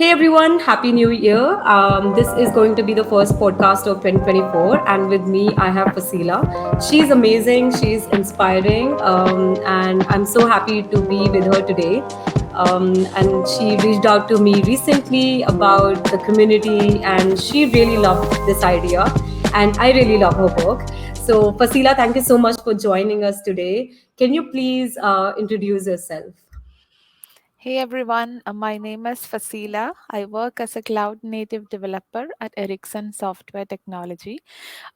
Hey everyone, Happy New Year. This is going to be the first podcast of 2024, and with me, I have Faseela. She's amazing, she's inspiring, and I'm so happy to be with her today. And she reached out to me recently about the community, and she really loved this idea, and I really love her work. So, Faseela, thank you so much for joining us today. Can you please introduce yourself? Hey everyone, my name is Faseela. I work as a cloud native developer at Ericsson Software Technology,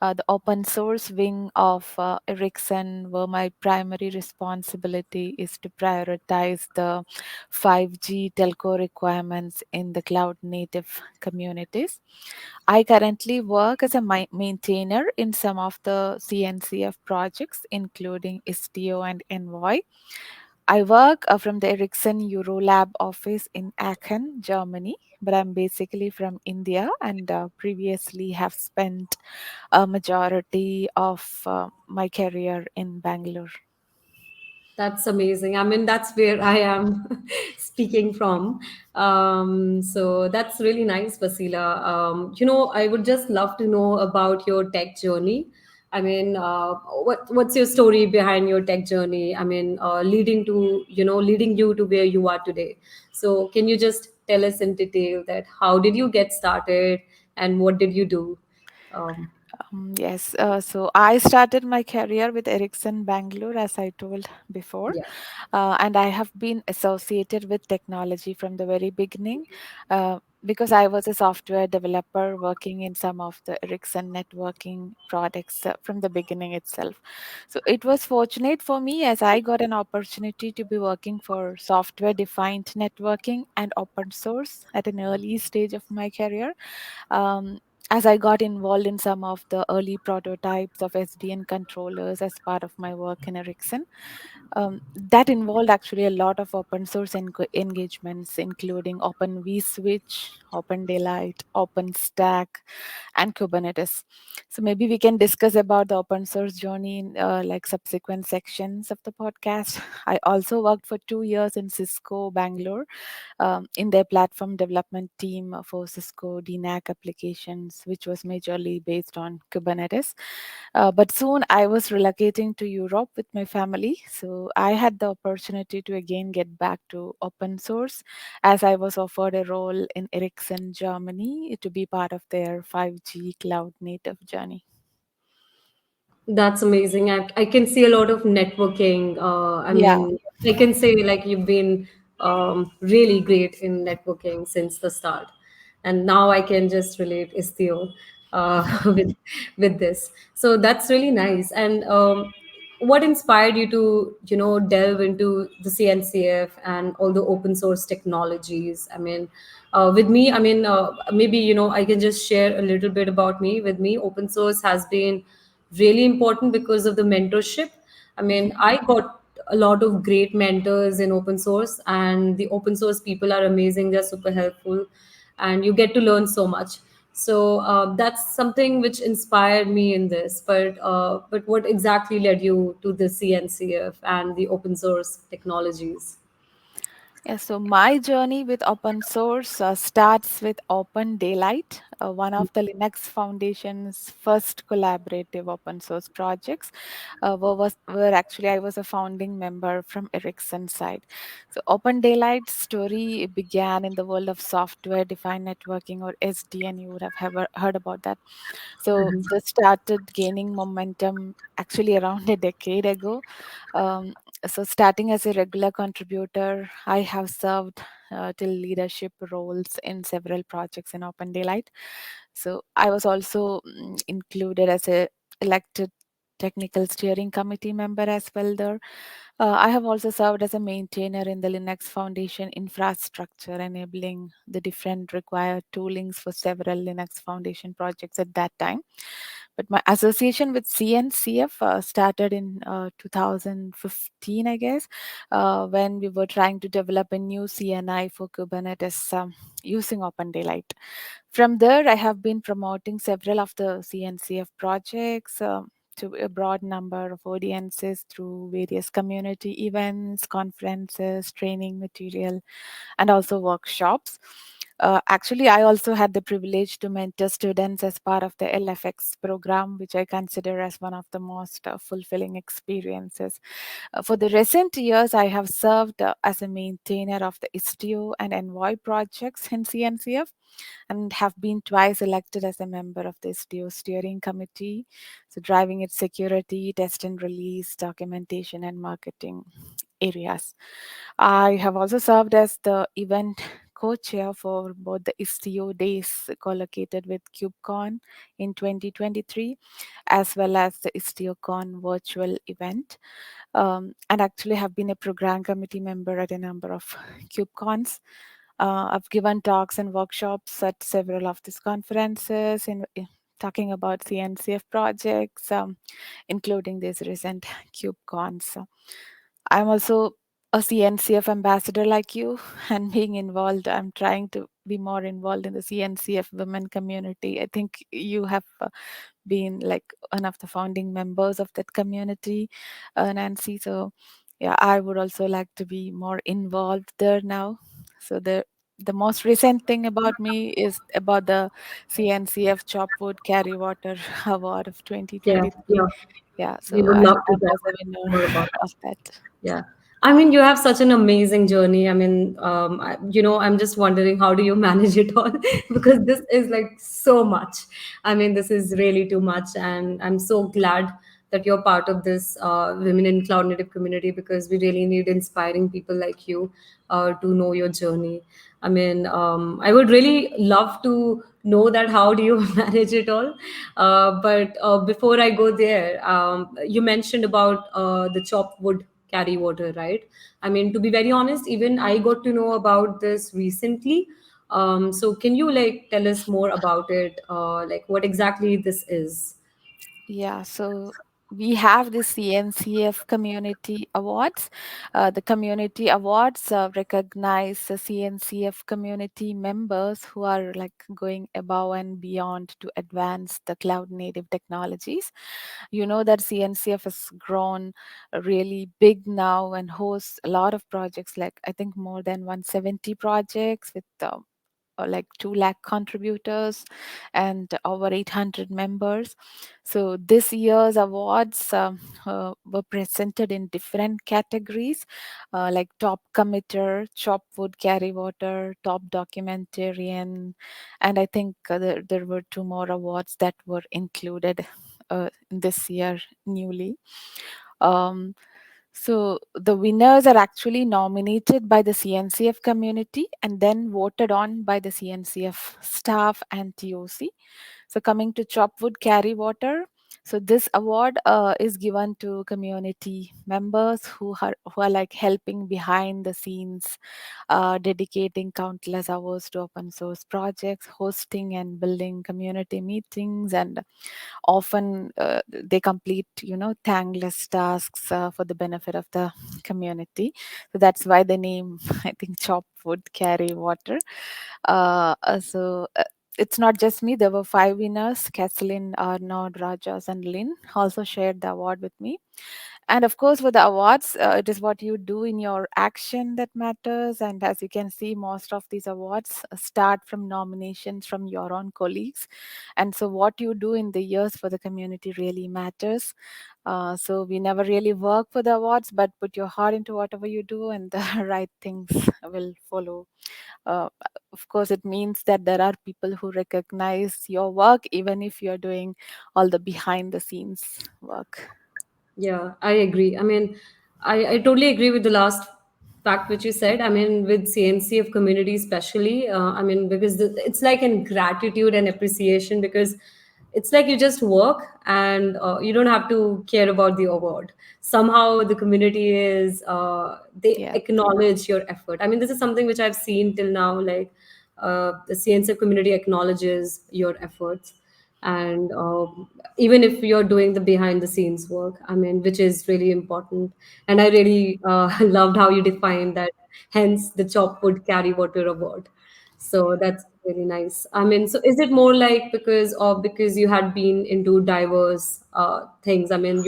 the open source wing of Ericsson, where my primary responsibility is to prioritize the 5G telco requirements in the cloud native communities. I currently work as a maintainer in some of the CNCF projects, including Istio and Envoy. I work from the Ericsson Eurolab office in Aachen, Germany, but I'm basically from India and previously have spent a majority of my career in Bangalore. That's amazing. I mean, that's where I am speaking from. So that's really nice, Vasila. I would just love to know about your tech journey. I mean, what's your story behind your tech journey? I mean, leading you to where you are today. So can you just tell us in detail that how did you get started and what did you do? Um, Yes, so I started my career with Ericsson Bangalore, as I told before, yeah. and I have been associated with technology from the very beginning. Because I was a software developer working in some of the Ericsson networking products from the beginning itself. So it was fortunate for me as I got an opportunity to be working for software defined networking and open source at an early stage of my career. um, as I got involved in some of the early prototypes of SDN controllers as part of my work in Ericsson, that involved actually a lot of open source engagements, including Open vSwitch, Open Daylight, OpenStack, and Kubernetes. So maybe we can discuss about the open source journey in like subsequent sections of the podcast. I also worked for 2 years in Cisco Bangalore in their platform development team for Cisco DNAC applications, which was majorly based on Kubernetes. But soon I was relocating to Europe with my family. So I had the opportunity to again get back to open source as I was offered a role in Ericsson, Germany to be part of their 5G cloud native journey. That's amazing. I can see a lot of networking. I Yeah. mean, I can say like you've been really great in networking since the start, and now I can just relate Istio with this. So that's really nice. And what inspired you to delve into the CNCF and all the open source technologies? I mean, with me, I mean, maybe I can just share a little bit about me. With me, open source has been really important because of the mentorship. I mean, I got a lot of great mentors in open source, and the open source people are amazing. They're super helpful, and you get to learn so much. So that's something which inspired me in this. But what exactly led you to the CNCF and the open source technologies? Yeah, so my journey with open source starts with Open Daylight, one of the Linux Foundation's first collaborative open source projects, where actually I was a founding member from Ericsson side. So Open Daylight's story began in the world of software defined networking, or SDN. You would have ever heard about that. So this started gaining momentum actually around a decade ago. Um, so starting as a regular contributor, I have served till leadership roles in several projects in Open Daylight. So I was also included as a elected technical steering committee member as well there. I have also served as a maintainer in the Linux Foundation infrastructure, enabling the different required toolings for several Linux Foundation projects at that time. But my association with CNCF started in 2015, I guess, when we were trying to develop a new CNI for Kubernetes using Open Daylight. From there, I have been promoting several of the CNCF projects. To a broad number of audiences through various community events, conferences, training material, and also workshops. Actually, I also had the privilege to mentor students as part of the LFX program, which I consider as one of the most fulfilling experiences. For the recent years, I have served as a maintainer of the Istio and Envoy projects in CNCF and have been twice elected as a member of the Istio steering committee, so driving its security, test and release, documentation, and marketing areas. I have also served as the event co-chair for both the Istio Days collocated with KubeCon in 2023, as well as the IstioCon virtual event, and actually have been a program committee member at a number of KubeCons. I've given talks and workshops at several of these conferences in talking about CNCF projects, including these recent KubeCons. So I'm also a CNCF ambassador like you, and being involved, I'm trying to be more involved in the CNCF women community. I think you have been like one of the founding members of that community, Nancy. So, yeah, I would also like to be more involved there now. So the most recent thing about me is about the CNCF Chopwood Carry Water Award of Yeah, 2023. yeah. Yeah, We so would I love to was a talk winner more about of that. that. Yeah. I mean, you have such an amazing journey. I mean, I'm just wondering how do you manage it all? Because this is like so much. I mean, this is really too much. And I'm so glad that you're part of this Women in Cloud Native community because we really need inspiring people like you to know your journey. I mean, I would really love to know that how do you manage it all. But before I go there, you mentioned about the chopped wood carry water, right? I mean, to be very honest, even I got to know about this recently. So can you like tell us more about it? Like what exactly this is? Yeah, so we have the CNCF Community Awards. The Community Awards recognize the CNCF community members who are like going above and beyond to advance the cloud native technologies. You know that CNCF has grown really big now and hosts a lot of projects, like I think more than 170 projects with like 2 lakh contributors and over 800 members. So this year's awards were presented in different categories, like top committer, chop wood carry water, top documentarian, and I think there were 2 more awards that were included this year newly. Um, so the winners are actually nominated by the CNCF community and then voted on by the CNCF staff and TOC. So coming to Chopwood Carry Water, so this award is given to community members who are like helping behind the scenes, dedicating countless hours to open source projects, hosting and building community meetings, and often they complete thankless tasks for the benefit of the community. So that's why the name I think chop wood carry water. It's not just me. There were 5 winners: Kathleen, Arnold, Rajas, and Lynn also shared the award with me. And of course, for the awards, it is what you do in your action that matters. And as you can see, most of these awards start from nominations from your own colleagues. And so, what you do in the years for the community really matters. So, we never really work for the awards, but put your heart into whatever you do, and the right things will follow. Uh, of course, it means that there are people who recognize your work, even if you're doing all the behind the scenes work. Yeah, I agree. I mean, I totally agree with the last fact which you said. I mean, with CNCF community especially, I mean, because it's like in gratitude and appreciation because it's like you just work and you don't have to care about the award. Somehow the community is, they Yeah. acknowledge your effort. I mean, this is something which I've seen till now, like the CNCF community acknowledges your efforts and even if you're doing the behind the scenes work, I mean, which is really important. And I really loved how you defined that, hence the chop wood carry water award. So that's really nice. I mean, so is it more like because you had been into diverse things? I mean,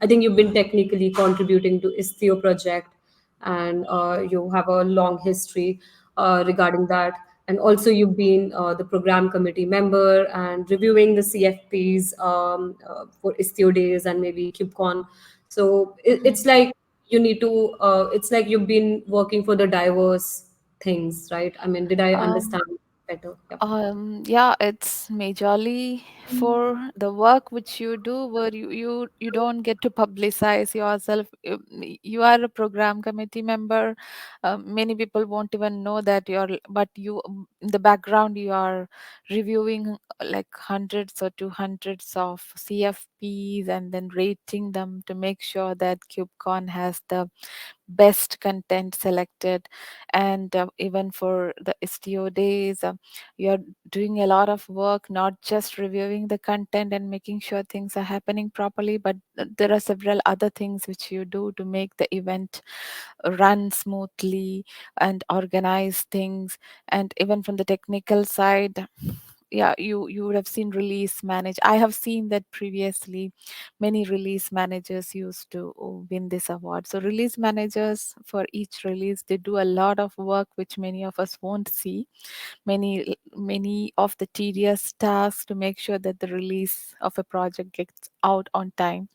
I think you've been technically contributing to Istio project and you have a long history regarding that. and also you've been the program committee member and reviewing the CFPs for Istio Days and maybe KubeCon. So it's like you need to. It's like you've been working for the diverse things, right? I mean, did I Um, understand better? Yeah. yeah, it's majorly for the work which you do, where you don't get to publicize yourself. You are a program committee member. Many people won't even know that but you, in the background, you are reviewing like hundreds or two hundreds of CFPs and then rating them to make sure that KubeCon has the best content selected. And even for the Istio days, you're doing a lot of work, not just reviewing the content and making sure things are happening properly, but there are several other things which you do to make the event run smoothly and organize things. And even from the technical side, yeah, you would have seen release manage. I have seen that previously many release managers used to win this award. So release managers, for each release, they do a lot of work which many of us won't see. Many of the tedious tasks to make sure that the release of a project gets out on time.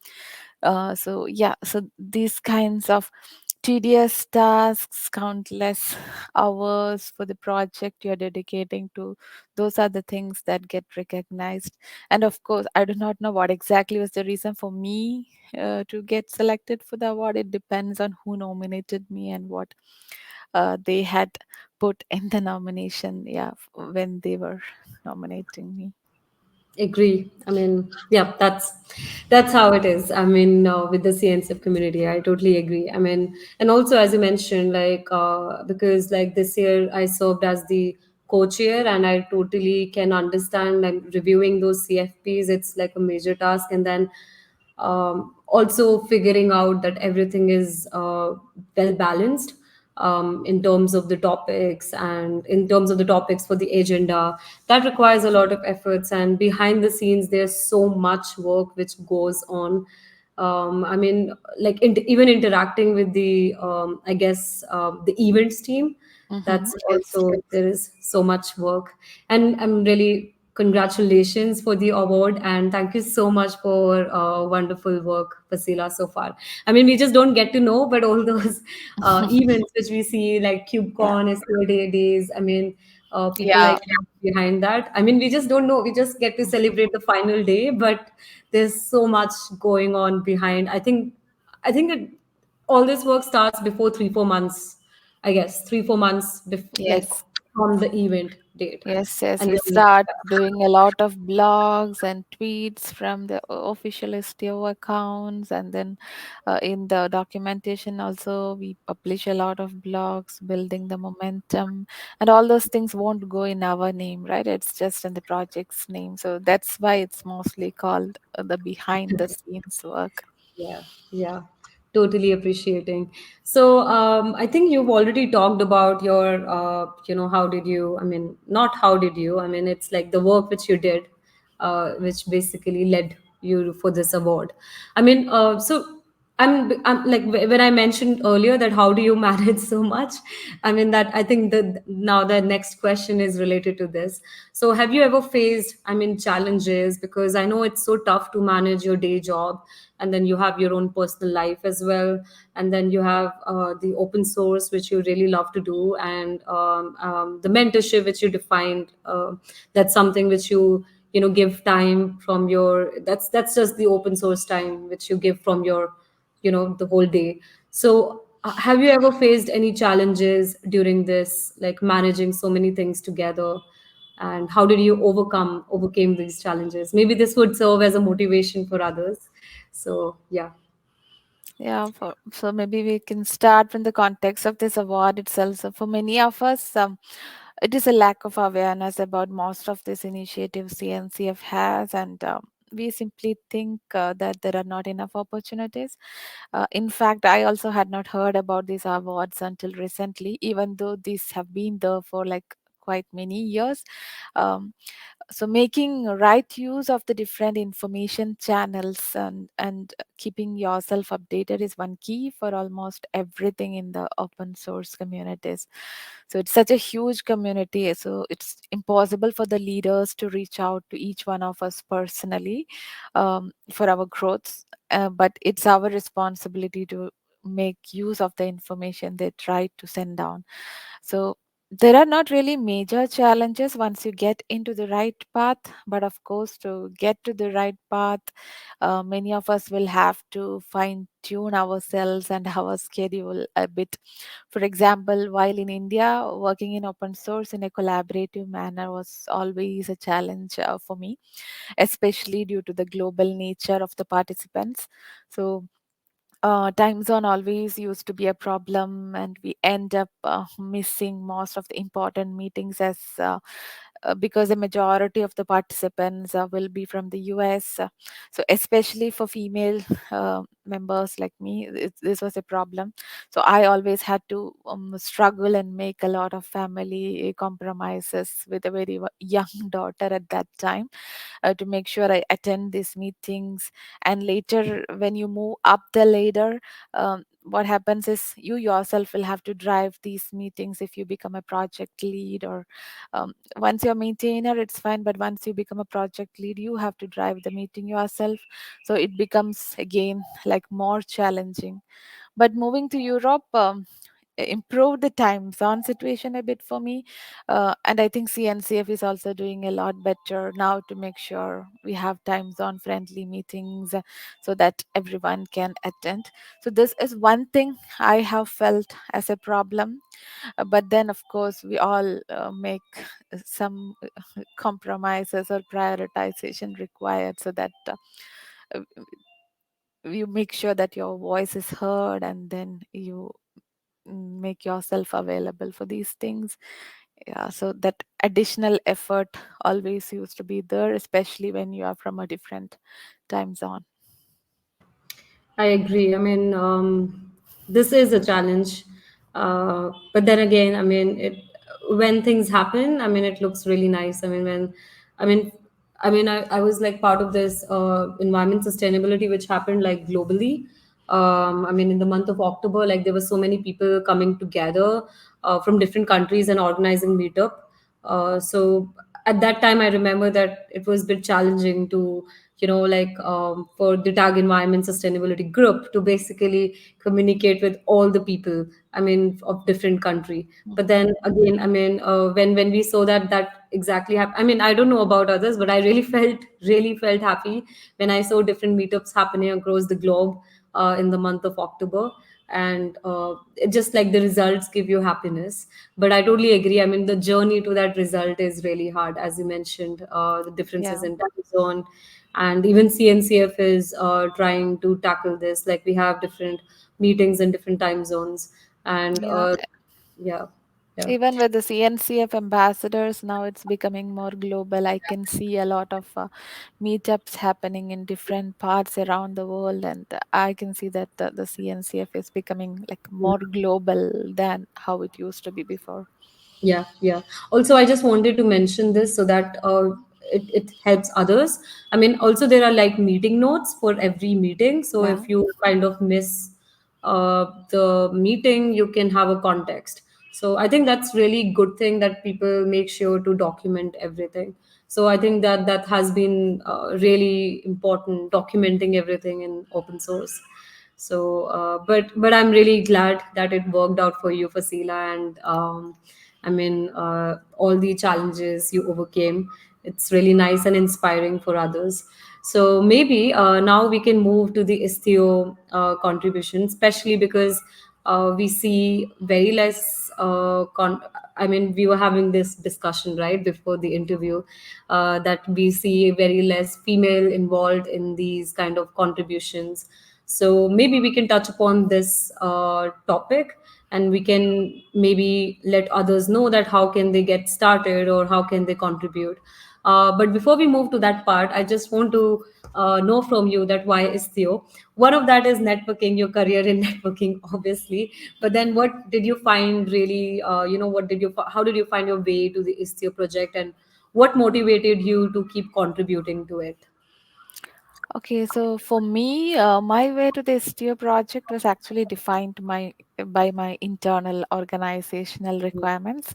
So yeah, so these kinds of tedious tasks, countless hours for the project you're dedicating to, those are the things that get recognized. And of course, I do not know what exactly was the reason for me to get selected for the award. It depends on who nominated me and what they had put in the nomination, yeah, when they were nominating me. Agree. I mean, yeah, that's how it is. I mean, with the CNCF community, I totally agree. I mean, and also as you mentioned, like because like this year I served as the co-chair, and I totally can understand like reviewing those CFPs. It's like a major task, and then also figuring out that everything is well balanced in terms of the topics and in terms of the topics for the agenda. That requires a lot of efforts, and behind the scenes there's so much work which goes on. I mean, like even interacting with the I guess the events team, Mm-hmm. that's Yes. also there is so much work. And I'm really congratulations for the award, and thank you so much for wonderful work, Faseela, so far. I mean, we just don't get to know, but all those events which we see like KubeCon, Istio Day days, I mean, people Yeah. like you behind that. I mean, we just don't know. We just get to celebrate the final day, but there's so much going on behind. I think it, all this work starts before 3 4 months. I guess 3 4 months like Yes. from the event date, Yes, yes, and we then start doing a lot of blogs and tweets from the official STO accounts, and then in the documentation also we publish a lot of blogs, building the momentum, and all those things won't go in our name, right? It's just in the project's name, so that's why it's mostly called the behind the scenes work. yeah, yeah, totally appreciating. So, I think you've already talked about your, how did you, I mean, not how did you, I mean, it's like the work which you did, which basically led you for this award. I mean, so I'm like when I mentioned earlier that how do you manage so much? I mean, that I think that now the next question is related to this. So, have you ever faced, I mean, challenges? Because I know it's so tough to manage your day job, and then you have your own personal life as well, and then you have the open source which you really love to do, and the mentorship which you defined. That's something which you give time from your. That's just the open source time which you give from your the whole day. So have you ever faced any challenges during this, like managing so many things together, and how did you overcame these challenges? Maybe this would serve as a motivation for others. So yeah. Yeah, so maybe we can start from the context of this award itself. So for many of us, it is a lack of awareness about most of these initiatives CNCF has, and we simply think that there are not enough opportunities. In fact, I also had not heard about these awards until recently, even though these have been there for like quite many years. Um, so making right use of the different information channels and keeping yourself updated is one key for almost everything in the open source communities. So it's such a huge community, so it's impossible for the leaders to reach out to each one of us personally for our growth, but it's our responsibility to make use of the information they try to send down. So there are not really major challenges once you get into the right path, but of course, to get to the right path, many of us will have to fine tune ourselves and our schedule a bit. For example, while in India, working in open source in a collaborative manner was always a challenge for me, especially due to the global nature of the participants. So time zone always used to be a problem, and we end up missing most of the important meetings as because the majority of the participants will be from the US. So especially for female members like me, this was a problem. So I always had to struggle and make a lot of family compromises with a very young daughter at that time to make sure I attend these meetings. And later, when you move up the ladder, what happens is you yourself will have to drive these meetings if you become a project lead, or once you're a maintainer, it's fine, but once you become a project lead, you have to drive the meeting yourself. So it becomes again like more challenging. But moving to Europe, improved the time zone situation a bit for me. And I think CNCF is also doing a lot better now to make sure we have time zone friendly meetings so that everyone can attend. So, this is one thing I have felt as a problem. But then, of course, we all make some compromises or prioritization required so that uh, you make sure that your voice is heard, and then you make yourself available for these things. Yeah, so that additional effort always used to be there, especially when you are from a different time zone. I agree. I mean, this is a challenge, but then again, I mean, it when things happen, I mean, it looks really nice. I mean, I mean, I was like part of this environment sustainability, which happened like globally. I mean, in the month of October, like there were so many people coming together from different countries and organizing meetup. So at that time, I remember that it was a bit challenging to, like for the tag environment sustainability group to basically communicate with all the people, I mean, of different country. But Mhm. then again, I mean, when we saw that exactly happened, I mean, I don't know about others, but I really felt happy when I saw different meetups happening across the globe in the month of October. And it just like the results give you happiness. But I totally agree. I mean, the journey to that result is really hard, as you mentioned, the differences Yeah, in time zone. And even CNCF is trying to tackle this. Like we have different meetings in different time zones. And yeah. yeah, yeah. Even with the CNCF ambassadors, now it's becoming more global. I can see a lot of meetups happening in different parts around the world, and I can see that the CNCF is becoming like more global than how it used to be before. Yeah, yeah. Also, I just wanted to mention this so that it helps others. I mean, also there are like meeting notes for every meeting. So Yeah. if you kind of miss the meeting, you can have a context. So I think that's really good thing that people make sure to document everything. So I think that has been really important, documenting everything in open source. So, but I'm really glad that it worked out for you, Faseela, and I mean, all the challenges you overcame. It's really nice and inspiring for others. So maybe now we can move to the Istio contribution, especially because we see very less. I mean, we were having this discussion right before the interview that we see very less female involved in these kind of contributions. So maybe we can touch upon this topic, and we can maybe let others know that how can they get started or how can they contribute. But before we move to that part, I just want to know from you that why Istio. One of that is networking, your career in networking, obviously. But then, what did you find really? What did you? How did you find your way to the Istio project, and what motivated you to keep contributing to it? Okay, so for me, my way to the Istio project was actually defined by my internal organizational requirements.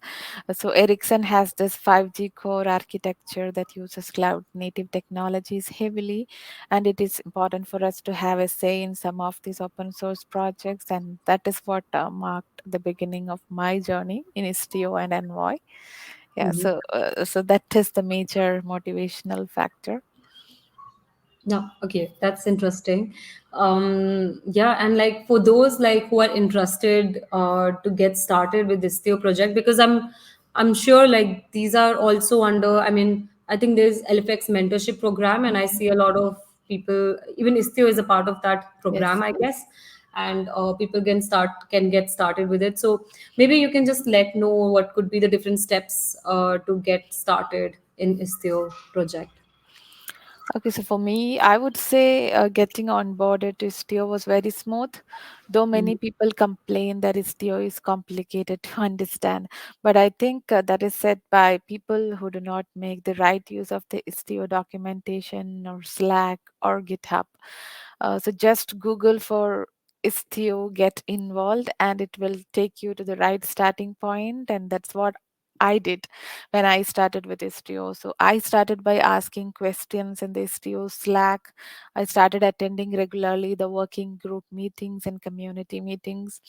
So Ericsson has this 5G core architecture that uses cloud native technologies heavily, and it is important for us to have a say in some of these open source projects, and that is what marked the beginning of my journey in Istio and Envoy. Yeah, Mhm. so that is the major motivational factor. No, okay, that's interesting. Yeah, and like for those like who are interested to get started with this Istio project, because I'm sure like these are also under. I mean, I think there's LFX mentorship program, and I see a lot of people. Even Istio is a part of that program, Yes. I guess, and people can get started with it. So maybe you can just let know what could be the different steps to get started in Istio project. Okay, so for me, I would say getting on board at Istio was very smooth, though many people complain that Istio is complicated to understand. But I think that is said by people who do not make the right use of the Istio documentation or Slack or GitHub. So just Google for Istio, get involved, and it will take you to the right starting point. And that's what I did when I started with Istio. So I started by asking questions in the Istio Slack. I started attending regularly the working group meetings and community meetings,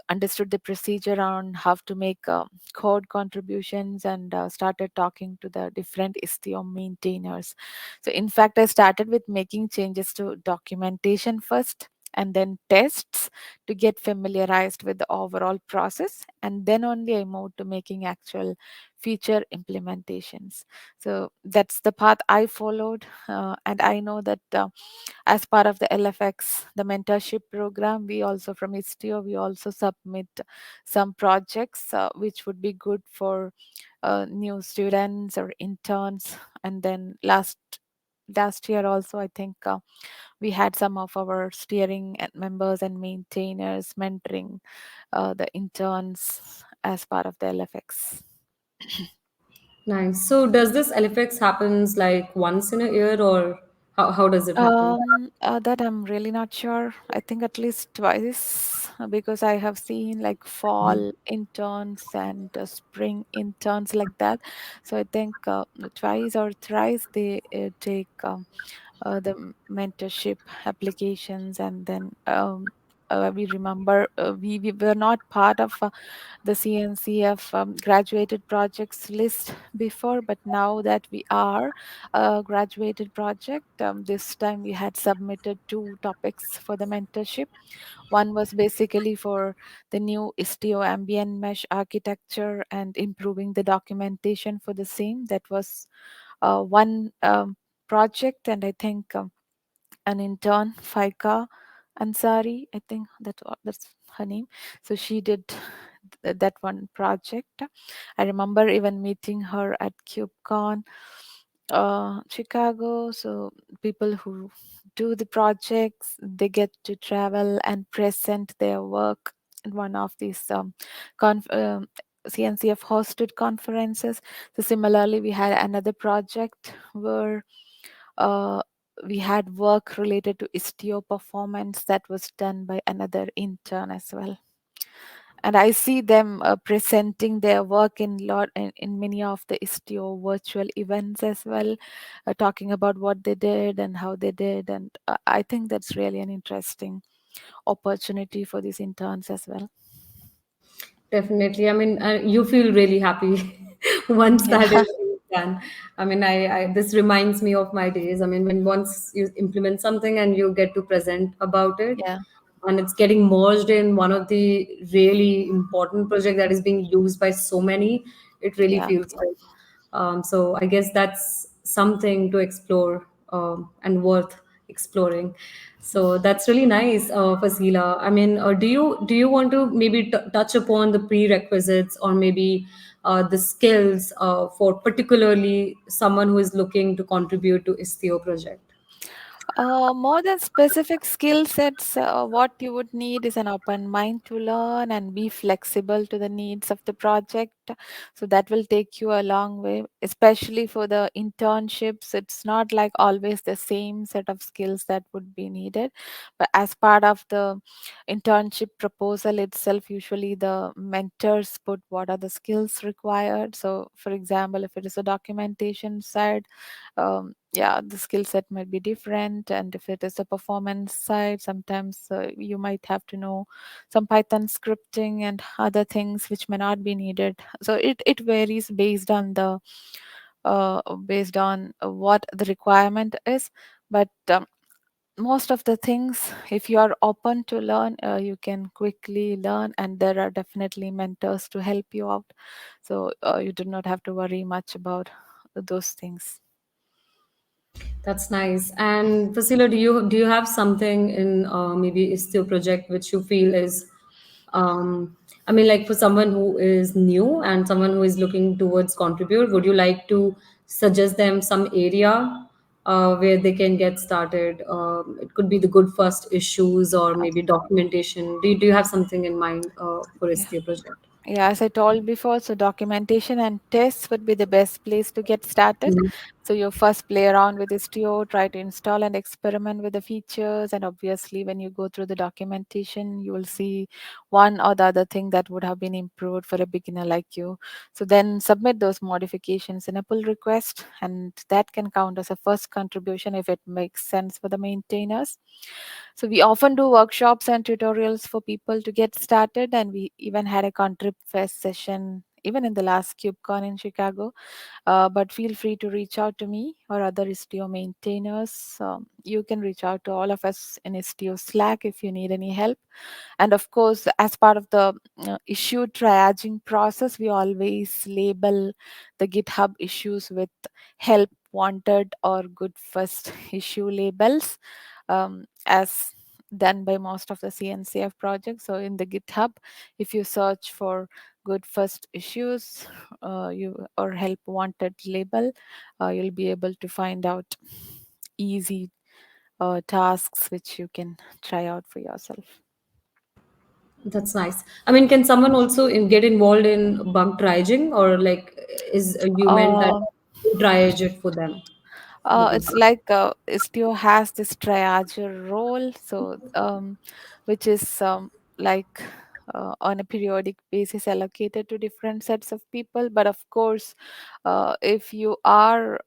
understood the procedure on how to make code contributions, and started talking to the different Istio maintainers. So, in fact, I started with making changes to documentation first and then tests to get familiarized with the overall process, and then only I moved to making actual feature implementations. So that's the path I followed, and I know that as part of the LFX, the mentorship program, we also from Istio, we also submit some projects which would be good for new students or interns. And then last year also, I think we had some of our steering members and maintainers mentoring the interns as part of the LFX. Nice. So does this LFX happens like once in a year, or how does it happen? That I'm really not sure. I think at least twice because I have seen like fall interns and spring interns like that. So I think twice or thrice they take the mentorship applications, and then we remember we were not part of the CNCF graduated projects list before, but now that we are a graduated project, this time we had submitted two topics for the mentorship. One was basically for the new Istio ambient mesh architecture and improving the documentation for the same. That was one project, and I think an intern, Faika Ansari, I think that's her name. So she did that one project. I remember even meeting her at KubeCon, Chicago. So people who do the projects, they get to travel and present their work in one of these conf- um, CNCF hosted conferences. So similarly, we had another project where uh, we had work related to Istio performance that was done by another intern as well. And I see them presenting their work in many of the Istio virtual events as well, talking about what they did and how they did. And I think that's really an interesting opportunity for these interns as well. Definitely. I mean, you feel really happy once Yeah, that is done. I mean, this reminds me of my days. I mean, when once you implement something and you get to present about it, yeah, and it's getting merged in one of the really important project that is being used by so many, it really yeah. feels good. So I guess that's something to explore and worth exploring. So that's really nice, Faseela. I mean, do you want to maybe touch upon the prerequisites, or maybe the skills for particularly someone who is looking to contribute to Istio project? More than specific skill sets, what you would need is an open mind to learn and be flexible to the needs of the project. So that will take you a long way, especially for the internships. It's not like always the same set of skills that would be needed, but as part of the internship proposal itself, usually the mentors put what are the skills required. So, for example, if it is a documentation side, yeah, the skill set might be different. And if it is a performance side, sometimes you might have to know some Python scripting and other things which may not be needed. So it varies based on what the requirement is. But most of the things, if you are open to learn, you can quickly learn, and there are definitely mentors to help you out. So you do not have to worry much about those things. That's nice. And Fasila, do you have something in maybe Istio project which you feel is, I mean, like for someone who is new and someone who is looking towards contribute, would you like to suggest them some area where they can get started? It could be the good first issues or maybe documentation. Do you have something in mind for Yeah. Istio project? Yeah, as I told before, so documentation and tests would be the best place to get started. Mhm. So you first play around with Istio, try to install and experiment with the features, and obviously when you go through the documentation, you will see one or the other thing that would have been improved for a beginner like you. So then submit those modifications in a pull request, and that can count as a first contribution if it makes sense for the maintainers. So we often do workshops and tutorials for people to get started, and we even had a Contrib Fest session even in the last KubeCon in Chicago. But feel free to reach out to me or other Istio maintainers. You can reach out to all of us in Istio Slack if you need any help. And of course, as part of the issue triaging process, we always label the GitHub issues with help wanted or good first issue labels, as done by most of the CNCF projects. So in the GitHub, if you search for good first issues, you or help wanted label, you'll be able to find out easy tasks which you can try out for yourself. That's nice. I mean, can someone also get involved in bug triaging, or like is you meant that Uh, you triage it for them? it's like Istio has this triager role, so which is like on a periodic basis allocated to different sets of people. But of course, if you are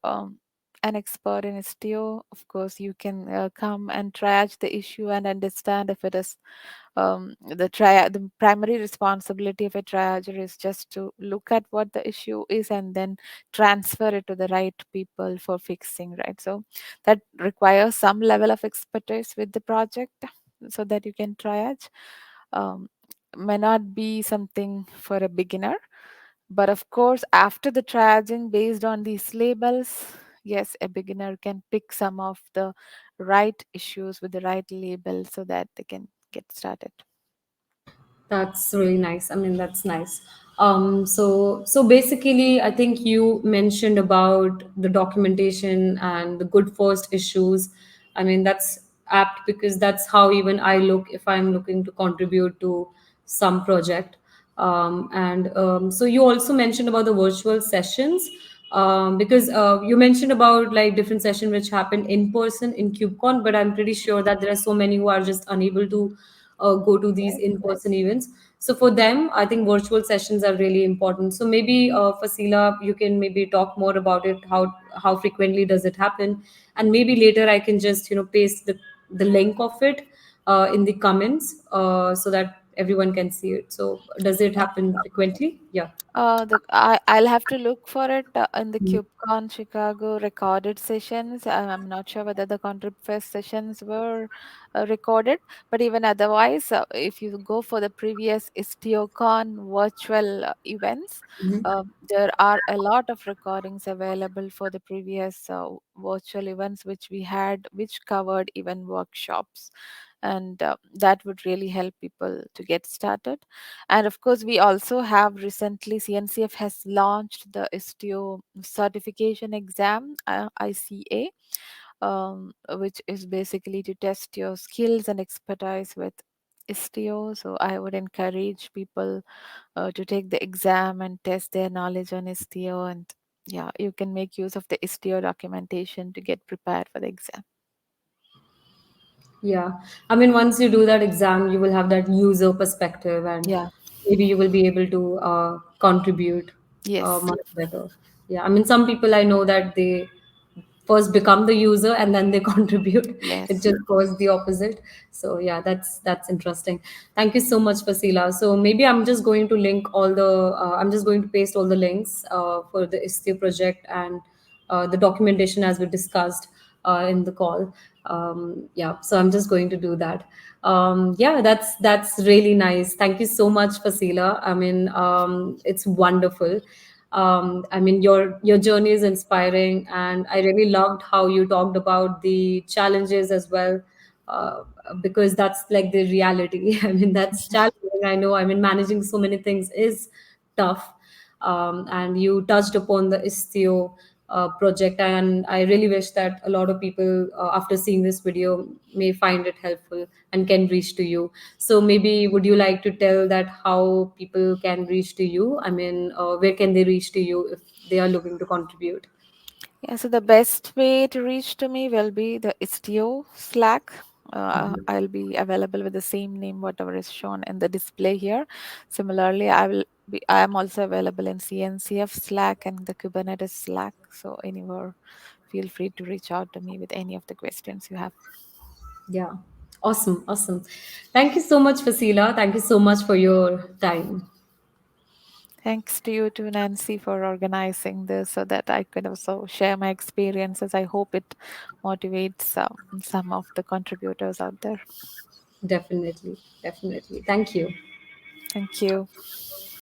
an expert in Istio, of course you can come and triage the issue and understand if it is the primary responsibility of a triager is just to look at what the issue is and then transfer it to the right people for fixing, right? So that requires some level of expertise with the project so that you can triage. um, may not be something for a beginner, but of course after the triaging based on these labels, yes, a beginner can pick some of the right issues with the right label so that they can get started. That's really nice. I mean, that's nice. So basically, I think you mentioned about the documentation and the good first issues. I mean, that's apt because that's how even I look if I'm looking to contribute to some project. And so you also mentioned about the virtual sessions, because you mentioned about like different session which happen in person in KubeCon, but I'm pretty sure that there are so many who are just unable to go to these in-person events. So for them, I think virtual sessions are really important. So maybe Fasila, you can maybe talk more about it. How frequently does it happen? And maybe later I can just paste the link of it in the comments so that everyone can see it. So does it happen frequently? Yeah. I'll have to look for it in the KubeCon Chicago recorded sessions. I'm not sure whether the Contrib Fest sessions were recorded, but even otherwise, if you go for the previous IstioCon virtual events, there are a lot of recordings available for the previous virtual events which we had, which covered even workshops. and that would really help people to get started. And of course, we also have recently CNCF has launched the Istio certification exam, ICA, which is basically to test your skills and expertise with Istio. So I would encourage people to take the exam and test their knowledge on Istio. And yeah, you can make use of the Istio documentation to get prepared for the exam. Yeah. I mean, once you do that exam, you will have that user perspective, and Yeah. maybe you will be able to contribute Yes. much better. Yeah. I mean, some people I know that they first become the user and then they contribute. It Yes. just goes the opposite. So yeah, that's interesting. Thank you so much, Faseela. So maybe I'm just going to link all the I'm just going to paste all the links for the Istio project and the documentation as we discussed in the call. Yeah, so I'm just going to do that. Yeah, that's really nice. Thank you so much, Faseela. I mean, it's wonderful. I mean, your journey is inspiring, and I really loved how you talked about the challenges as well, uh, because that's like the reality. I mean, that's challenging. I know. I mean, managing so many things is tough. And you touched upon the Istio project, and I really wish that a lot of people, after seeing this video, may find it helpful and can reach to you. So maybe would you like to tell that how people can reach to you? I mean, where can they reach to you if they are looking to contribute? Yeah, so the best way to reach to me will be the Istio Slack. I'll be available with the same name, whatever is shown in the display here. Similarly, I am also available in CNCF Slack and the Kubernetes Slack. So anywhere, feel free to reach out to me with any of the questions you have. Yeah, awesome, awesome. Thank you so much, Fasila. Thank you so much for your time. Thanks to you too, Nancy, for organizing this so that I could also share my experiences. I hope it motivates some of the contributors out there. Definitely, definitely. Thank you. Thank you.